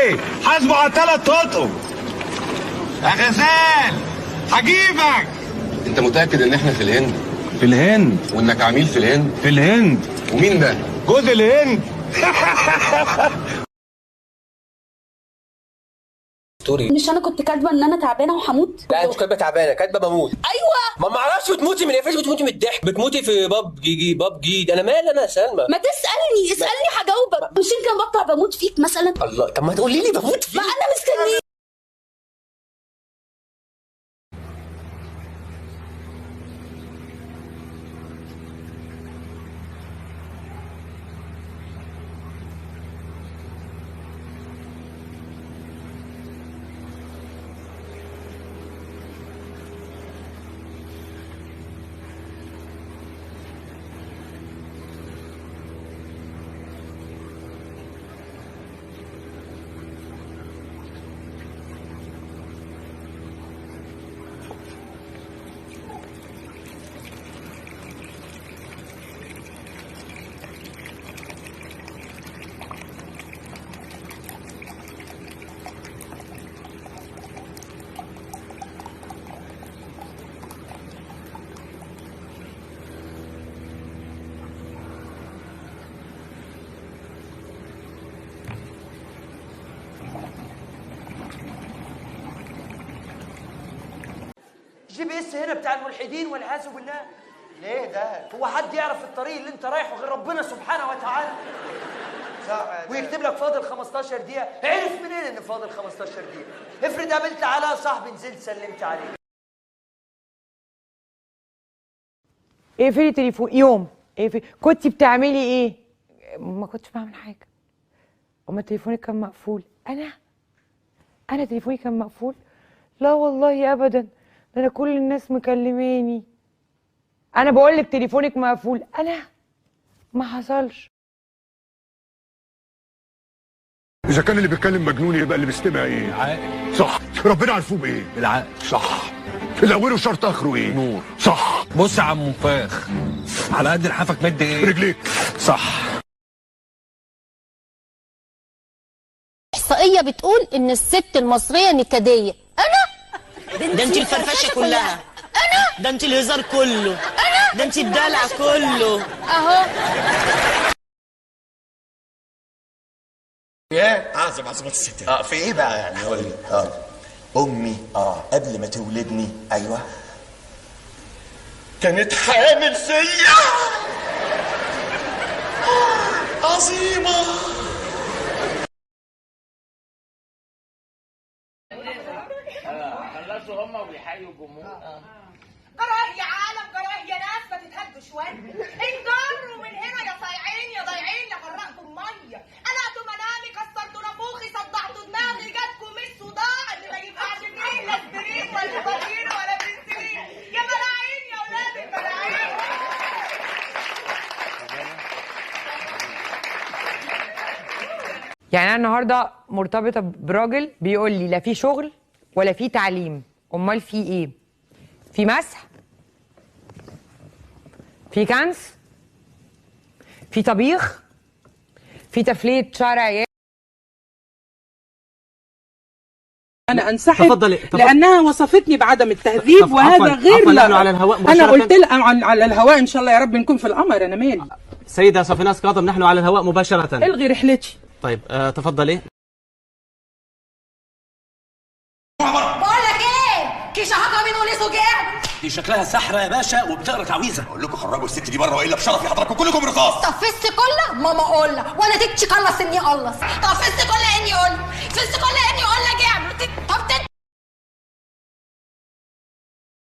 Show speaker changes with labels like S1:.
S1: ايه؟ حاسبه على 3 اطقم. يا غزال هجيبك.
S2: انت متأكد ان احنا في الهند؟
S1: في الهند.
S2: وانك عميل في الهند؟
S1: في الهند.
S2: ومين ده؟
S1: جوز الهند.
S3: مش انا كنت كاتبه ان انا تعبانه وهموت؟
S4: لا مش كاتبه تعبانه، كاتبه بموت.
S3: ايوه
S4: ما اعرفش بتموتي من ايه، فيش بتموتي من الضحك، بتموتي في باب جي. انا مالي انا يا سلمى؟
S3: ما اسالني هجاوبك. مش يمكن بطلع بموت فيك مثلا؟
S4: الله، طب ما تقولي لي بموت فيك.
S3: ما انا مستنيه.
S5: GPS هنا بتاع الملحدين والعياذ بالله. ليه ده؟ هو حد يعرف الطريق اللي انت رايحه غير ربنا سبحانه وتعالى؟ ويكتب لك فاضل 15 دقيقة، عرف منين ان فاضل 15 دقيقة؟ افرض قابلت علاء صاحبي نزلت سلمت عليه.
S6: اقفلي تليفون يوم. كنتي بتعملي ايه؟ ما كنتش بعمل حاجة. اما تليفونك كان مقفول. انا تليفوني كان مقفول؟ لا والله ابدا، ده انا كل الناس مكلماني. انا بقول لك تليفونك مقفول. انا ما حصلش.
S7: إذا كان اللي بيتكلم مجنون يبقى اللي بيستمع إيه؟
S1: عاقل.
S7: صح. ربنا عارفوه بإيه؟
S1: بالعقل.
S7: صح. اللي أوله شرط آخره إيه؟
S1: نور.
S7: صح.
S1: بص يا عم منفاخ، على قد لحافك مد ايه؟
S7: رجليك.
S1: صح.
S8: احصائيه بتقول ان الست المصريه نكديه.
S9: ده انت الفرفشه كلها. ده انت الهزار كله. ده انت الدلع كله.
S8: اهو.
S10: يا اعظم عظمات الستات. في ايه بقى يعني؟ قول لي. امي قبل ما تولدني ايوه كانت حامل فيا. عظيمه.
S11: خلصوا هم وبيحيوا الجمهور.
S12: جراه يا عالم، جراه يا ناس، ما تتهدوا شويه. انجروا من هنا يا صايعين يا ضايعين يا غرقتوا ميه. قلعتوا منامي، كسرتوا نافوخي، صدعتوا دماغي، جاتكم الصداع اللي ما ينفعش فيه لا اسبرين ولا فاكين ولا بنسلين. يا ملاعين يا ولاد الملاعين.
S6: يعني انا النهارده مرتبطه براجل بيقول لي لا في شغل ولا في تعليم. امال في ايه؟ في مسح، في كنس، في طبيخ، في تفلية شعر عيال.
S13: انا انسحب. تفضلي. لانها وصفتني بعدم التهذيب وهذا غير.
S14: لا على الهواء مباشرة.
S13: انا قلت لها على الهواء ان شاء الله يا رب نكون في القمر. انا مالي.
S14: سيدة صفيناس كاظم، نحن على الهواء مباشرة.
S13: الغي رحلتي.
S14: طيب تفضلي.
S12: بقول لك ايه؟ كيشة هجرة من وليس وجاع.
S10: دي شكلها سحره يا باشا وبتقرا تعويذه. اقول لكم خرجوا الست دي بره والا بشرفي حضراتكم كلكم رصاص.
S12: طفست كلها ماما قولها وانا تكشي قلص اني قلص. طفست كلها اني قول.